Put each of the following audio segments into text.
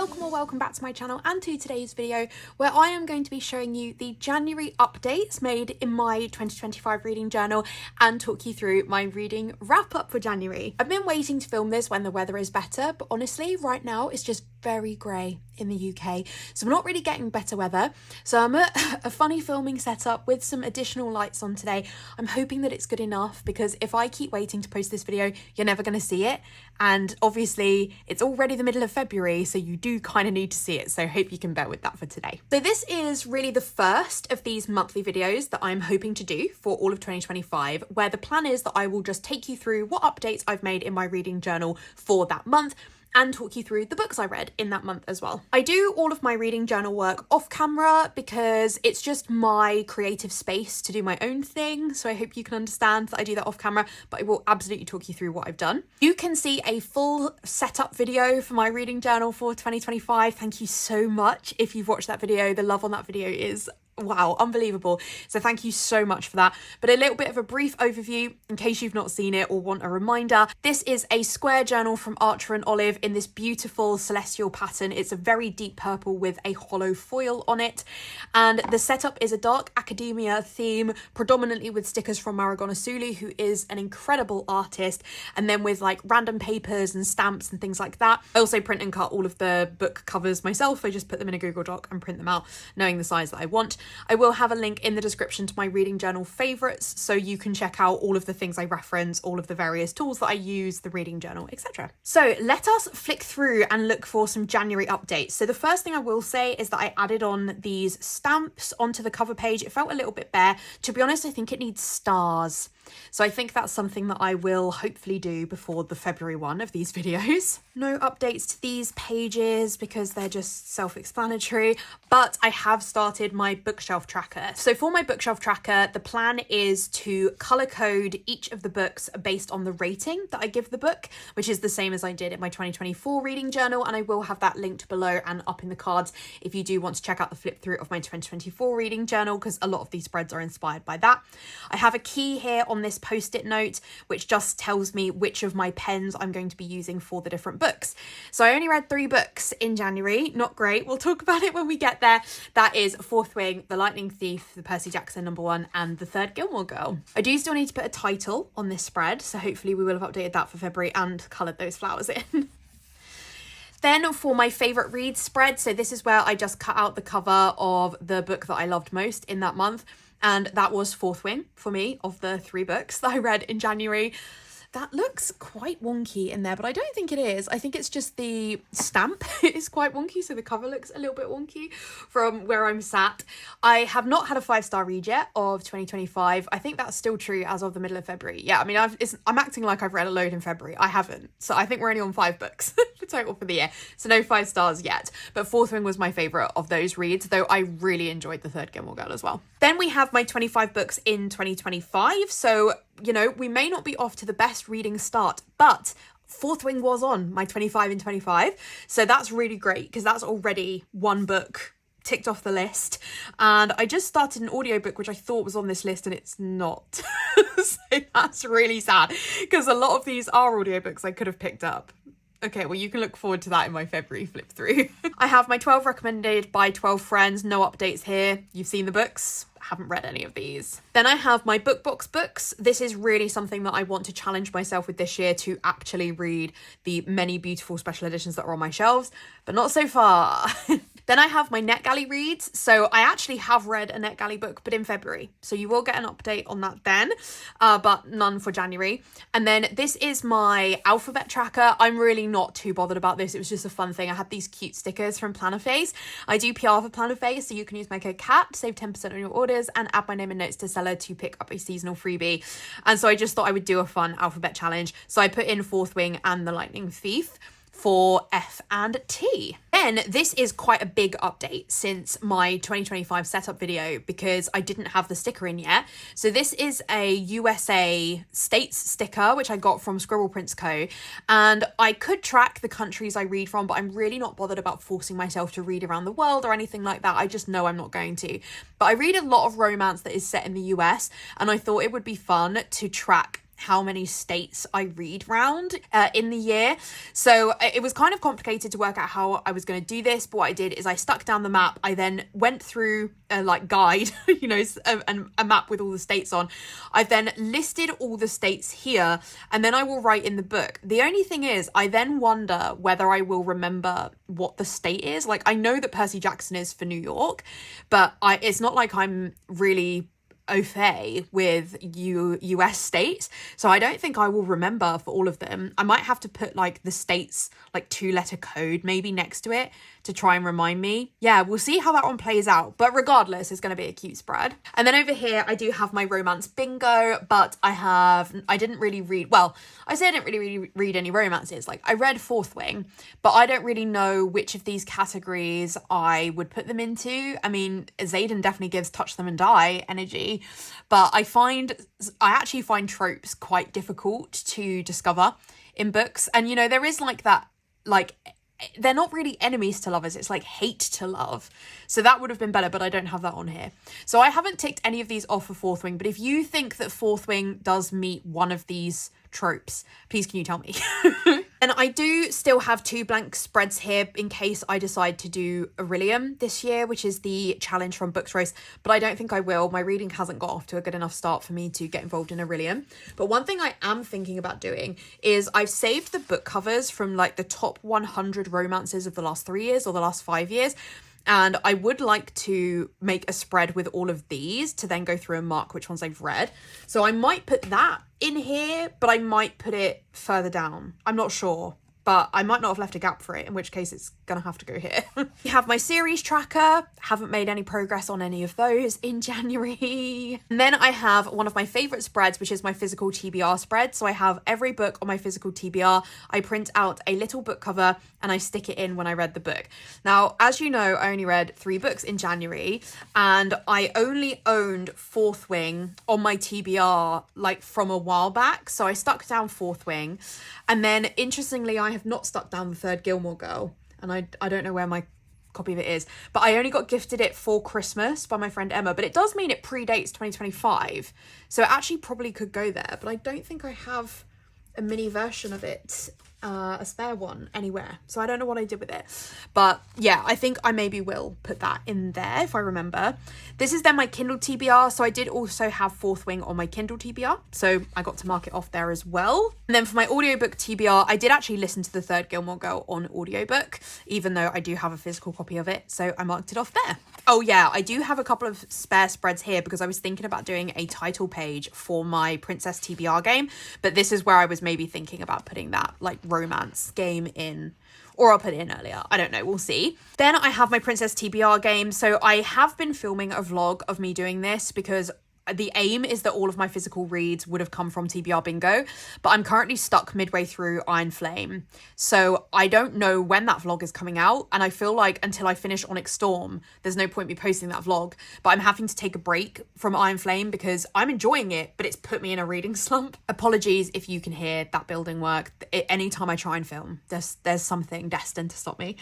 welcome or welcome back to my channel and to today's video where I am going to be showing you the January updates made in my 2025 reading journal and talk you through my reading wrap up for January. I've been waiting to film this when the weather is better, but honestly right now it's just very grey in the UK, so we're not really getting better weather. So I'm at a funny filming setup with some additional lights on today. I'm hoping that it's good enough because if I keep waiting to post this video, you're never going to see it. And obviously it's already the middle of February, so you do kind of need to see it. So I hope you can bear with that for today. So this is really the first of these monthly videos that I'm hoping to do for all of 2025, where the plan is that I will just take you through what updates I've made in my reading journal for that month and talk you through the books I read in that month as well. I do all of my reading journal work off camera because it's just my creative space to do my own thing. So I hope you can understand that I do that off camera, but I will absolutely talk you through what I've done. You can see a full setup video for my reading journal for 2025. Thank you so much if you've watched that video. The love on that video is wow, unbelievable. So thank you so much for that. But a little bit of a brief overview in case you've not seen it or want a reminder. This is a square journal from Archer and Olive in this beautiful celestial pattern. It's a very deep purple with a hollow foil on it. And the setup is a dark academia theme, predominantly with stickers from Maragona, who is an incredible artist. And then with like random papers and stamps and things like that. I also print and cut all of the book covers myself. I just put them in a Google Doc and print them out, knowing the size that I want. I will have a link in the description to my reading journal favourites, so you can check out all of the things I reference, all of the various tools that I use, the reading journal, etc. So let us flick through and look for some January updates. So the first thing I will say is that I added on these stamps onto the cover page. It felt a little bit bare. To be honest, I think it needs stars. So I think that's something that I will hopefully do before the February one of these videos. No updates to these pages because they're just self-explanatory, but I have started my bookshelf tracker. So for my bookshelf tracker, the plan is to color code each of the books based on the rating that I give the book, which is the same as I did in my 2024 reading journal, and I will have that linked below and up in the cards if you do want to check out the flip through of my 2024 reading journal, because a lot of these spreads are inspired by that. I have a key here on this post-it note which just tells me which of my pens I'm going to be using for the different books. So I only read 3 books in January, not great, we'll talk about it when we get there. That is Fourth Wing, The Lightning Thief, The Percy Jackson #1 and The Third Gilmore Girl. I do still need to put a title on this spread, so hopefully we will have updated that for February and coloured those flowers in. Then for my favourite read spread, so this is where I just cut out the cover of the book that I loved most in that month. And that was Fourth Wing for me, of the 3 books that I read in January. That looks quite wonky in there, but I don't think it is. I think it's just the stamp is quite wonky, so the cover looks a little bit wonky from where I'm sat. I have not had a 5-star read yet of 2025. I think that's still true as of the middle of February. Yeah, I mean, I'm acting like I've read a load in February. I haven't. So I think we're only on 5 books for total for the year. So no 5 stars yet. But Fourth Wing was my favourite of those reads, though I really enjoyed The Third Gilmore Girl as well. Then we have my 25 books in 2025. So, you know, we may not be off to the best reading start, but Fourth Wing was on my 25 in 25. So that's really great because that's already 1 book ticked off the list. And I just started an audiobook which I thought was on this list and it's not. So that's really sad because a lot of these are audiobooks I could have picked up. Okay, well, you can look forward to that in my February flip through. I have my 12 recommended by 12 friends. No updates here. You've seen the books. Haven't read any of these. Then I have my book box books. This is really something that I want to challenge myself with this year, to actually read the many beautiful special editions that are on my shelves, but not so far. Then I have my NetGalley reads. So I actually have read a NetGalley book, but in February. So you will get an update on that then, but none for January. And then this is my alphabet tracker. I'm really not too bothered about this. It was just a fun thing. I had these cute stickers from Plannerface. I do PR for Plannerface, so you can use my code CAT, save 10% on your orders, and add my name and notes to seller to pick up a seasonal freebie. And so I just thought I would do a fun alphabet challenge. So I put in Fourth Wing and The Lightning Thief for F and T. Then this is quite a big update since my 2025 setup video because I didn't have the sticker in yet. So this is a USA states sticker which I got from Scribble Prints Co. And I could track the countries I read from, but I'm really not bothered about forcing myself to read around the world or anything like that. I just know I'm not going to. But I read a lot of romance that is set in the US, and I thought it would be fun to track how many states I read round in the year. So it was kind of complicated to work out how I was going to do this, but what I did is I stuck down the map. I then went through a like guide, you know, a map with all the states on. I've then listed all the states here, and then I will write in the book. The only thing is, I then wonder whether I will remember what the state is. Like, I know that Percy Jackson is for New York, but it's not like I'm really au fait with US states, so I don't think I will remember for all of them. I might have to put like the states like 2-letter code maybe next to it to try and remind me. Yeah, we'll see how that one plays out, but regardless, it's going to be a cute spread. And then over here I do have my romance bingo, but I didn't really read, well, I say I didn't really read any romances. Like, I read Fourth Wing, but I don't really know which of these categories I would put them into. I mean, Xaden definitely gives touch them and die energy, but I actually find tropes quite difficult to discover in books. And, you know, there is like that, like, they're not really enemies to lovers, it's like hate to love. So that would have been better, but I don't have that on here. So I haven't ticked any of these off for Fourth Wing, but if you think that Fourth Wing does meet one of these tropes, please can you tell me? And I do still have 2 blank spreads here in case I decide to do Aurelium this year, which is the challenge from Books Race, but I don't think I will. My reading hasn't got off to a good enough start for me to get involved in Aurelium. But one thing I am thinking about doing is I've saved the book covers from like the top 100 romances of the last 3 years or the last 5 years. And I would like to make a spread with all of these to then go through and mark which ones I've read. So I might put that in here, but I might put it further down. I'm not sure, but I might not have left a gap for it, in which case it's gonna have to go here. We have my series tracker. Haven't made any progress on any of those in January. And then I have one of my favorite spreads, which is my physical TBR spread. So I have every book on my physical TBR. I print out a little book cover and I stick it in when I read the book. Now, as you know, I only read 3 books in January, and I only owned Fourth Wing on my TBR like from a while back. So I stuck down Fourth Wing, and then interestingly, I have not stuck down the third Gilmore Girl, and I don't know where my copy of it is, but I only got gifted it for Christmas by my friend Emma, but it does mean it predates 2025, so it actually probably could go there, but I don't think I have a mini version of it, a spare one anywhere, so I don't know what I did with it. But yeah, I think I maybe will put that in there if I remember. This is then my Kindle TBR, so I did also have Fourth Wing on my Kindle TBR, so I got to mark it off there as well. And then for my audiobook TBR, I did actually listen to the third Gilmore Girl on audiobook, even though I do have a physical copy of it, so I marked it off there. Oh yeah, I do have a couple of spare spreads here because I was thinking about doing a title page for my Princess TBR game, but this is where I was maybe thinking about putting that like romance game in, or I'll put it in earlier. I don't know, we'll see. Then I have my Princess TBR game. So I have been filming a vlog of me doing this because the aim is that all of my physical reads would have come from TBR Bingo, but I'm currently stuck midway through Iron Flame. So I don't know when that vlog is coming out, and I feel like until I finish Onyx Storm, there's no point me posting that vlog, but I'm having to take a break from Iron Flame because I'm enjoying it, but it's put me in a reading slump. Apologies if you can hear that building work. Anytime I try and film, there's something destined to stop me.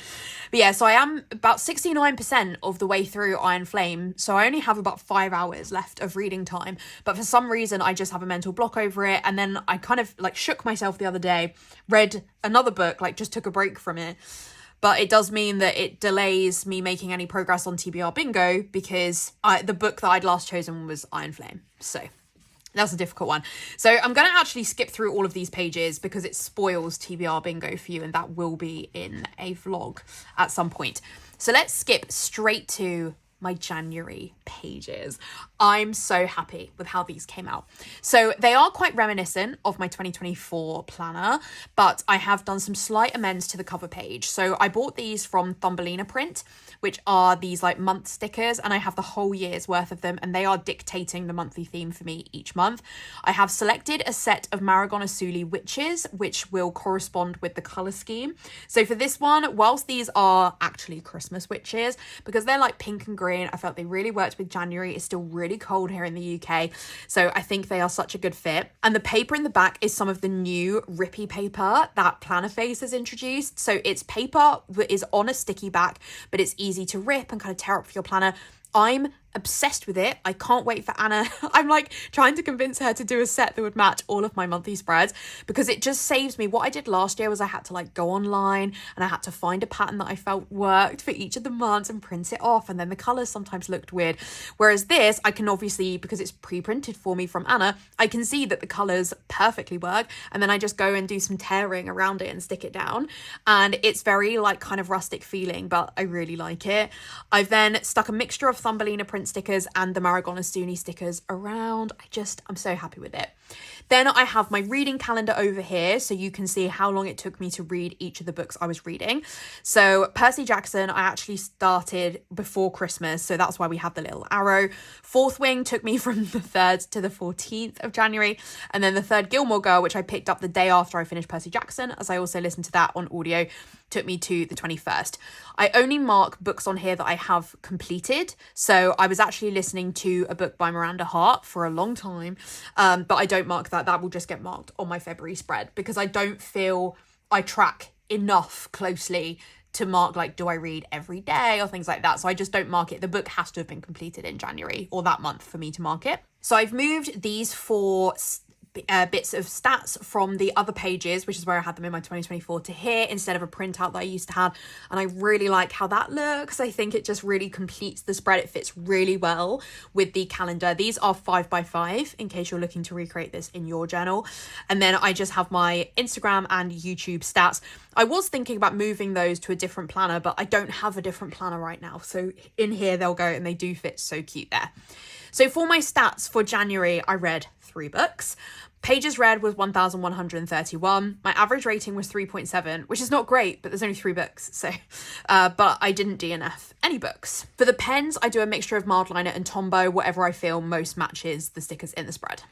But yeah, so I am about 69% of the way through Iron Flame, so I only have about 5 hours left of reading time, but for some reason I just have a mental block over it, and then I kind of like shook myself the other day, read another book, like just took a break from it, but it does mean that it delays me making any progress on TBR Bingo because the book that I'd last chosen was Iron Flame, so that's a difficult one. So I'm going to actually skip through all of these pages because it spoils TBR Bingo for you, and that will be in a vlog at some point. So let's skip straight to my January pages. I'm so happy with how these came out. So they are quite reminiscent of my 2024 planner, but I have done some slight amends to the cover page. So I bought these from Thumbelina Print, which are these like month stickers, and I have the whole year's worth of them, and they are dictating the monthly theme for me each month. I have selected a set of Maragon Asuli witches, which will correspond with the colour scheme. So for this one, whilst these are actually Christmas witches, because they're like pink and green, I felt they really worked with January. It's still really cold here in the UK, so I think they are such a good fit. And the paper in the back is some of the new Rippy paper that Planner Face has introduced. So it's paper that is on a sticky back, but it's easy to rip and kind of tear up for your planner. I'm obsessed with it. I can't wait for Anna. I'm like trying to convince her to do a set that would match all of my monthly spreads, because it just saves me. What I did last year was I had to like go online and I had to find a pattern that I felt worked for each of the months and print it off, and then the colours sometimes looked weird. Whereas this, I can obviously, because it's pre-printed for me from Anna, I can see that the colours perfectly work, and then I just go and do some tearing around it and stick it down, and it's very like kind of rustic feeling, but I really like it. I've then stuck a mixture of Thumbelina print stickers and the Maragona Stuni stickers around. I'm so happy with it. Then I have my reading calendar over here, so you can see how long it took me to read each of the books I was reading. So Percy Jackson, I actually started before Christmas, so that's why we have the little arrow. Fourth Wing took me from the 3rd to the 14th of January, and then the third Gilmore Girl, which I picked up the day after I finished Percy Jackson, as I also listened to that on audio, took me to the 21st. I only mark books on here that I have completed. So I was actually listening to a book by Miranda Hart for a long time, but I don't mark that. That will just get marked on my February spread, because I don't feel I track enough closely to mark like, do I read every day or things like that. So I just don't mark it. The book has to have been completed in January or that month for me to mark it. So I've moved these 4 bits of stats from the other pages, which is where I had them in my 2024, to here instead of a printout that I used to have, and I really like how that looks. I think it just really completes the spread. It fits really well with the calendar. These are 5x5 in case you're looking to recreate this in your journal. And then I just have my Instagram and YouTube stats. I was thinking about moving those to a different planner, but I don't have a different planner right now, so in here they'll go, and they do fit so cute there. So for my stats for January, I read 3 books. Pages read was 1,131. My average rating was 3.7, which is not great, but there's only 3 books. So, but I didn't DNF any books. For the pens, I do a mixture of Mildliner and Tombow, whatever I feel most matches the stickers in the spread.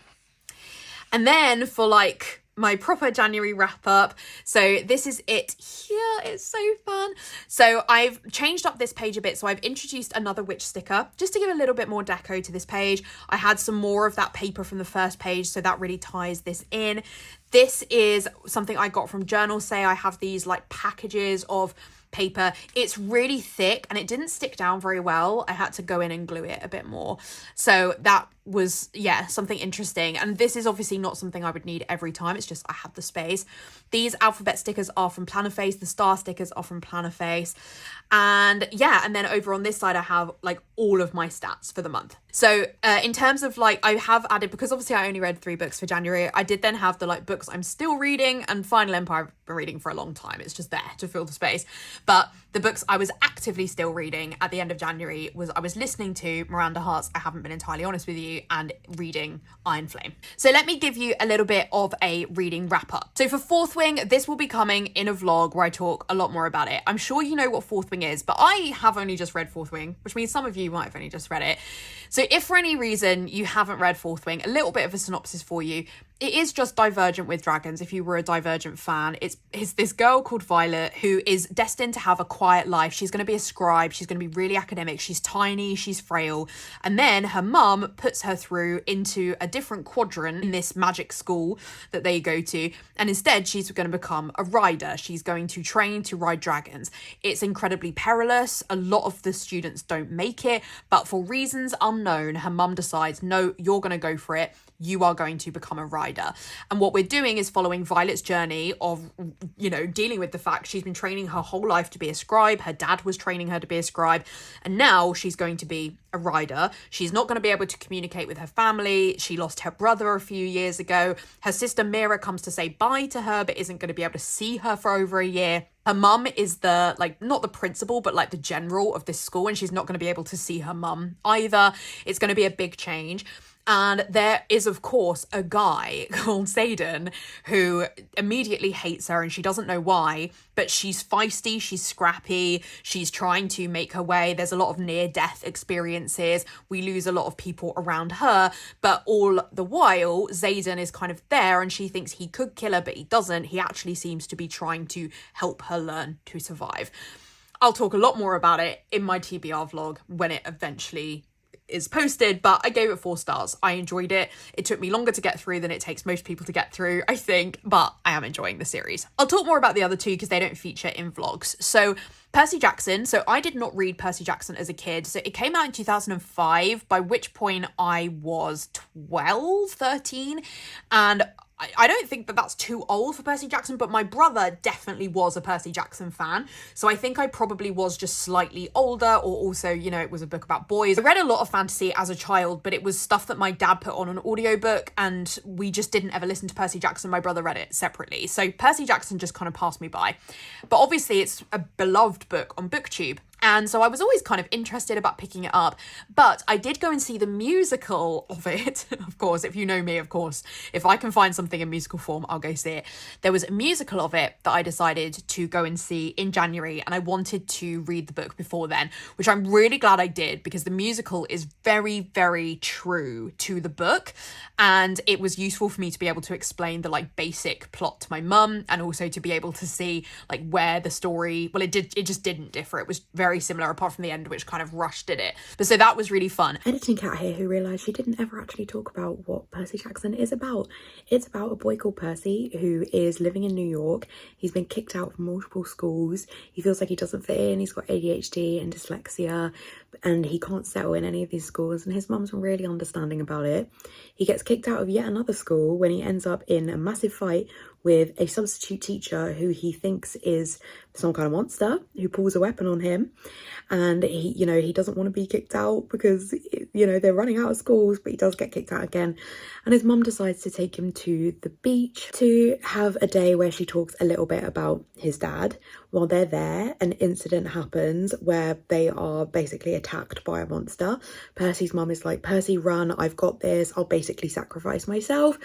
And then for like my proper January wrap up, so this is it here. It's so fun. So I've changed up this page a bit. So I've introduced another witch sticker just to give a little bit more deco to this page. I had some more of that paper from the first page, so that really ties this in. This is something I got from Journal Say. I have these like packages of paper. It's really thick and it didn't stick down very well. I had to go in and glue it a bit more. So that was, yeah, something interesting. And this is obviously not something I would need every time. It's just I have the space. These alphabet stickers are from Plannerface. The star stickers are from Plannerface. And yeah, and then over on this side, I have like all of my stats for the month. So in terms of like, I have added, because obviously I only read 3 books for January, I did then have the like books I'm still reading, and Final Empire I've been reading for a long time. It's just there to fill the space. But the books I was actively still reading at the end of January was, I was listening to Miranda Hart's I Haven't Been Entirely Honest With You and reading Iron Flame. So let me give you a little bit of a reading wrap up. So for Fourth Wing, this will be coming in a vlog where I talk a lot more about it. I'm sure you know what Fourth Wing is, but I have only just read Fourth Wing, which means some of you might have only just read it. So if for any reason you haven't read Fourth Wing, a little bit of a synopsis for you. It is just Divergent with dragons. If you were a Divergent fan, it's this girl called Violet who is destined to have a quiet life. She's going to be a scribe. She's going to be really academic. She's tiny. She's frail. And then her mum puts her through into a different quadrant in this magic school that they go to. And instead, she's going to become a rider. She's going to train to ride dragons. It's incredibly perilous. A lot of the students don't make it. But for reasons unknown, her mum decides, no, you're going to go for it. You are going to become a rider. And what we're doing is following Violet's journey of, you know, dealing with the fact she's been training her whole life to be a scribe. Her dad was training her to be a scribe. And now she's going to be a rider. She's not going to be able to communicate with her family. She lost her brother a few years ago. Her sister Mira comes to say bye to her, but isn't going to be able to see her for over a year. Her mum is the, like, not the principal, but like the general of this school. And she's not going to be able to see her mum either. It's going to be a big change. And there is, of course, a guy called Zayden who immediately hates her, and she doesn't know why, but she's feisty, she's scrappy, she's trying to make her way. There's a lot of near-death experiences. We lose a lot of people around her, but all the while, Zayden is kind of there, and she thinks he could kill her, but he doesn't. He actually seems to be trying to help her learn to survive. I'll talk a lot more about it in my TBR vlog when it eventually is posted, but I gave it 4 stars. I enjoyed it. It took me longer to get through than it takes most people to get through, I think, but I am enjoying the series. I'll talk more about the other 2 because they don't feature in vlogs. So Percy Jackson. So I did not read Percy Jackson as a kid. So it came out in 2005, by which point I was 12, 13. And I don't think that that's too old for Percy Jackson, but my brother definitely was a Percy Jackson fan. So I think I probably was just slightly older, or also, you know, it was a book about boys. I read a lot of fantasy as a child, but it was stuff that my dad put on an audiobook, and we just didn't ever listen to Percy Jackson. My brother read it separately. So Percy Jackson just kind of passed me by. But obviously it's a beloved book on BookTube. And so I was always kind of interested about picking it up, but I did go and see the musical of it. Of course, if you know me, of course, if I can find something in musical form, I'll go see it. There was a musical of it that I decided to go and see in January, and I wanted to read the book before then, which I'm really glad I did, because the musical is very, very true to the book. And it was useful for me to be able to explain the like basic plot to my mum, and also to be able to see like where the story, well, it just didn't differ. It was very similar, apart from the end, which kind of rushed it. But so that was really fun. Editing cat here, who realised she didn't ever actually talk about what Percy Jackson is about. It's about a boy called Percy who is living in New York. He's been kicked out from multiple schools. He feels like he doesn't fit in. He's got ADHD and dyslexia, and he can't settle in any of these schools, and his mum's really understanding about it. He gets kicked out of yet another school when he ends up in a massive fight with a substitute teacher who he thinks is some kind of monster, who pulls a weapon on him. And he, you know, he doesn't want to be kicked out because, you know, they're running out of schools, but he does get kicked out again. And his mum decides to take him to the beach to have a day where she talks a little bit about his dad. While they're there, an incident happens where they are basically attacked by a monster. Percy's mum is like, Percy, run, I've got this, I'll basically sacrifice myself.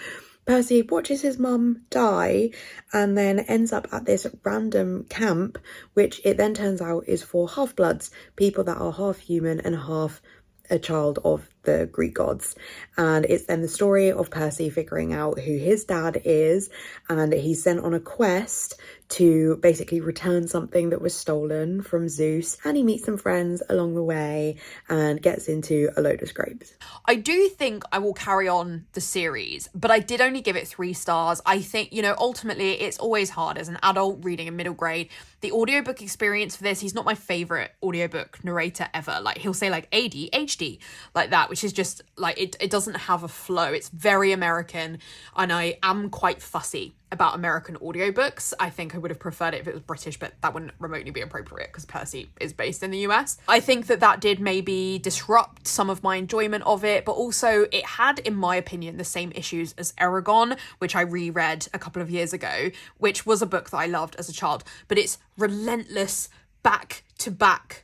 Percy watches his mum die and then ends up at this random camp, which it then turns out is for half-bloods, people that are half human and half a child of the Greek gods. And it's then the story of Percy figuring out who his dad is, and he's sent on a quest to basically return something that was stolen from Zeus, and he meets some friends along the way and gets into a load of scrapes. I do think I will carry on the series, but I did only give it 3 stars. I think, you know, ultimately it's always hard as an adult reading in middle grade. The audiobook experience for this, he's not my favourite audiobook narrator ever. Like, he'll say like ADHD like that, which is just like, it doesn't have a flow. It's very American, and I am quite fussy about American audiobooks. I think I would have preferred it if it was British, but that wouldn't remotely be appropriate because Percy is based in the US. I think that did maybe disrupt some of my enjoyment of it, but also it had, in my opinion, the same issues as Eragon, which I reread a couple of years ago, which was a book that I loved as a child, but it's relentless back-to-back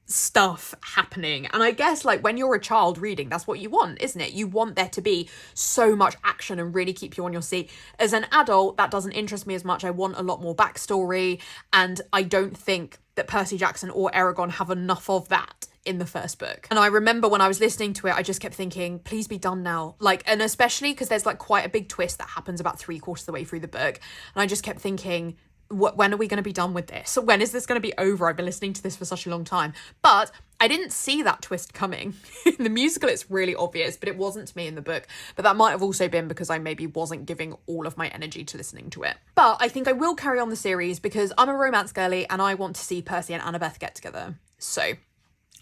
stuff happening. And I guess like when you're a child reading, that's what you want, isn't it? You want there to be so much action and really keep you on your seat. As an adult, that doesn't interest me as much. I want a lot more backstory, and I don't think that Percy Jackson or Eragon have enough of that in the first book. And I remember when I was listening to it, I just kept thinking, please be done now. Like, and especially because there's like quite a big twist that happens about 3/4 of the way through the book, and I just kept thinking, when are we going to be done with this? When is this going to be over? I've been listening to this for such a long time. But I didn't see that twist coming. In the musical, it's really obvious, but it wasn't to me in the book. But that might have also been because I maybe wasn't giving all of my energy to listening to it. But I think I will carry on the series because I'm a romance girly and I want to see Percy and Annabeth get together. So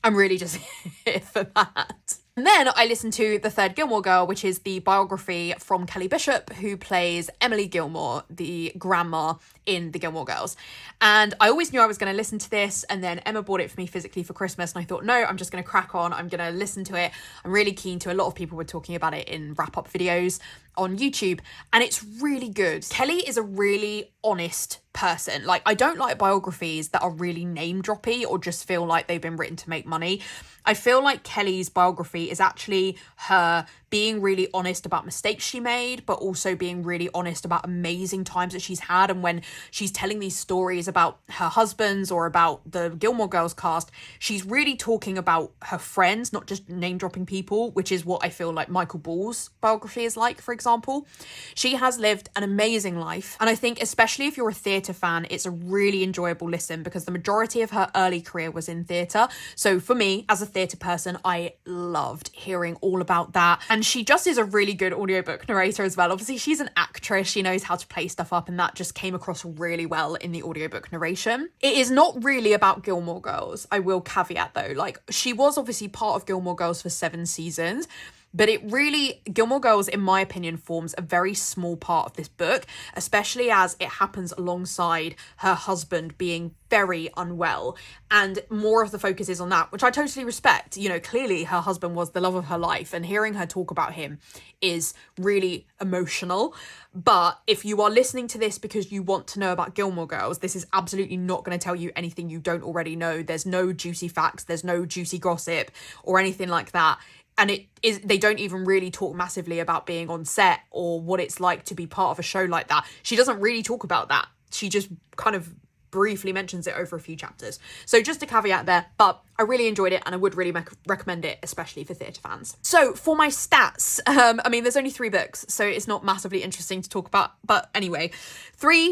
I'm really just here for that. And then I listened to The Third Gilmore Girl, which is the biography from Kelly Bishop, who plays Emily Gilmore, the grandma in The Gilmore Girls. And I always knew I was going to listen to this, and then Emma bought it for me physically for Christmas, and I thought, no, I'm just going to crack on. I'm going to listen to it. I'm really keen to. A lot of people were talking about it in wrap-up videos on YouTube, and it's really good. Kelly is a really honest person. Like, I don't like biographies that are really name-droppy or just feel like they've been written to make money. I feel like Kelly's biography is actually her being really honest about mistakes she made, but also being really honest about amazing times that she's had. And when she's telling these stories about her husbands or about the Gilmore Girls cast, she's really talking about her friends, not just name dropping people, which is what I feel like Michael Ball's biography is like, for example. example. She has lived an amazing life, and I think especially if you're a theatre fan, it's a really enjoyable listen because the majority of her early career was in theatre. So for me, as a theatre person, I loved hearing all about that. And she just is a really good audiobook narrator as well. Obviously, she's an actress, she knows how to play stuff up, and that just came across really well in the audiobook narration. It is not really about Gilmore Girls, I will caveat though. Like, she was obviously part of Gilmore Girls for 7 seasons, but it really, Gilmore Girls, in my opinion, forms a very small part of this book, especially as it happens alongside her husband being very unwell. And more of the focus is on that, which I totally respect. You know, clearly her husband was the love of her life, and hearing her talk about him is really emotional. But if you are listening to this because you want to know about Gilmore Girls, this is absolutely not going to tell you anything you don't already know. There's no juicy facts, there's no juicy gossip or anything like that. And they don't even really talk massively about being on set or what it's like to be part of a show like that. She doesn't really talk about that. She just kind of briefly mentions it over a few chapters. So just a caveat there, but I really enjoyed it and I would really recommend it, especially for theatre fans. So for my stats, I mean, there's only 3 books, so it's not massively interesting to talk about. But anyway,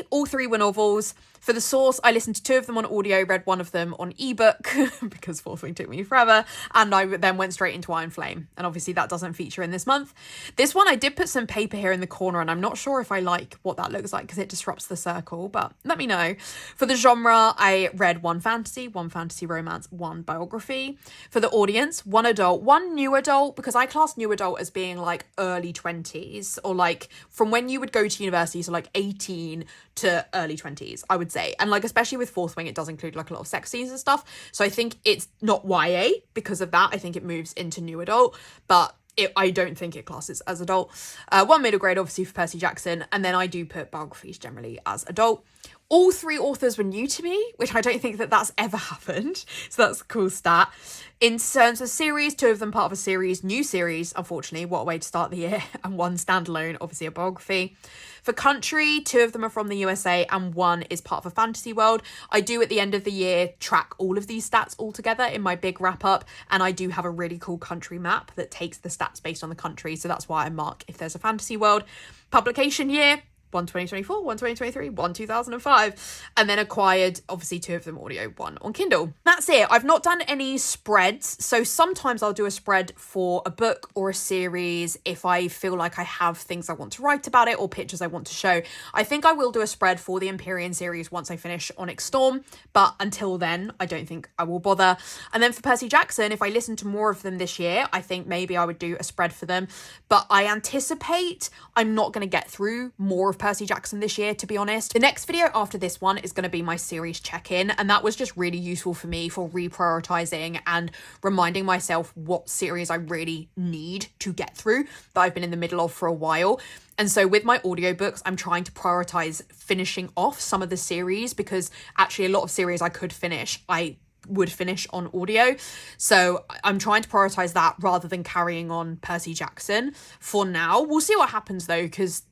all three were novels. For the source, I listened to 2 of them on audio, read 1 of them on ebook because Fourth Wing took me forever, and I then went straight into Iron Flame. And obviously that doesn't feature in this month. This one, I did put some paper here in the corner, and I'm not sure if I like what that looks like because it disrupts the circle, but let me know. For the genre, I read 1 fantasy, 1 fantasy romance, 1 biography. For the audience, 1 adult, 1 new adult, because I class new adult as being like early 20s, or like from when you would go to university, so like 18 to early 20s, I would say. And like, especially with Fourth Wing, it does include like a lot of sex scenes and stuff. So I think it's not YA because of that. I think it moves into new adult, but I don't think it classes as adult. 1 middle grade, obviously, for Percy Jackson. And then I do put biographies generally as adult. All 3 authors were new to me, which I don't think that that's ever happened. So that's a cool stat. In terms of series, 2 of them part of a series, new series, unfortunately, what a way to start the year, and 1 standalone, obviously a biography. For country, 2 of them are from the USA and 1 is part of a fantasy world. I do at the end of the year track all of these stats all together in my big wrap up, and I do have a really cool country map that takes the stats based on the country, so that's why I mark if there's a fantasy world. Publication year, 1 2024, 1 2023, 1 2005, and then acquired obviously 2 of them audio, 1 on Kindle. That's it. I've not done any spreads, so sometimes I'll do a spread for a book or a series if I feel like I have things I want to write about it or pictures I want to show. I think I will do a spread for the Empyrean series once I finish Onyx Storm, but until then I don't think I will bother. And then for Percy Jackson, if I listen to more of them this year, I think maybe I would do a spread for them, but I anticipate I'm not going to get through more of Percy Jackson this year, to be honest. The next video after this one is going to be my series check-in, and that was just really useful for me for reprioritizing and reminding myself what series I really need to get through that I've been in the middle of for a while. And so with my audiobooks, I'm trying to prioritize finishing off some of the series, because actually a lot of series I could finish, I would finish on audio. So I'm trying to prioritize that rather than carrying on Percy Jackson for now. We'll see what happens though, because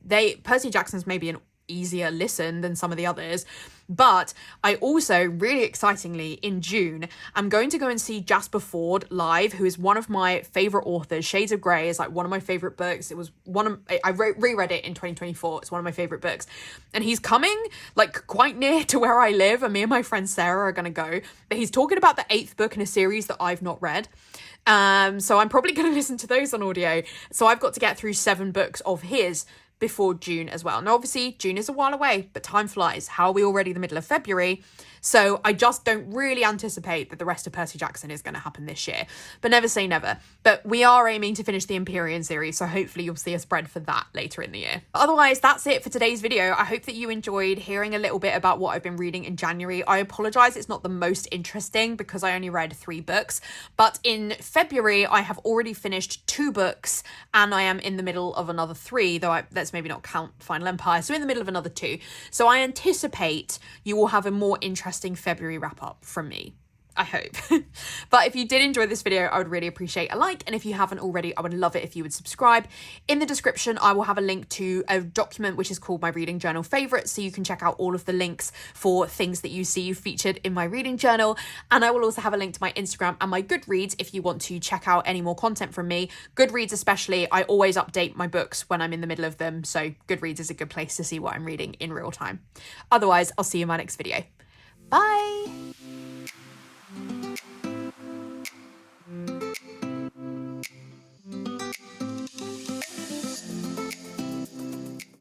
Percy Jackson's maybe an easier listen than some of the others. But I also, really excitingly, in June, I'm going to go and see Jasper Fforde live, who is one of my favourite authors. Shades of Grey is like one of my favourite books. It was I reread it in 2024. It's one of my favourite books. And he's coming like quite near to where I live, and me and my friend Sarah are going to go. But he's talking about the 8th book in a series that I've not read. So I'm probably going to listen to those on audio. So I've got to get through 7 books of his before June as well. Now, obviously, June is a while away, but time flies. How are we already the middle of February? So I just don't really anticipate that the rest of Percy Jackson is going to happen this year. But never say never. But we are aiming to finish the Empyrean series, so hopefully you'll see a spread for that later in the year. But otherwise, that's it for today's video. I hope that you enjoyed hearing a little bit about what I've been reading in January. I apologise it's not the most interesting because I only read 3 books. But in February, I have already finished 2 books, and I am in the middle of another 3, though let's maybe not count Final Empire. So in the middle of another 2. So I anticipate you will have a more interesting February wrap up from me. I hope. But if you did enjoy this video, I would really appreciate a like. And if you haven't already, I would love it if you would subscribe. In the description, I will have a link to a document which is called my reading journal favorites. So you can check out all of the links for things that you see featured in my reading journal. And I will also have a link to my Instagram and my Goodreads if you want to check out any more content from me. Goodreads especially, I always update my books when I'm in the middle of them. So Goodreads is a good place to see what I'm reading in real time. Otherwise, I'll see you in my next video. Bye.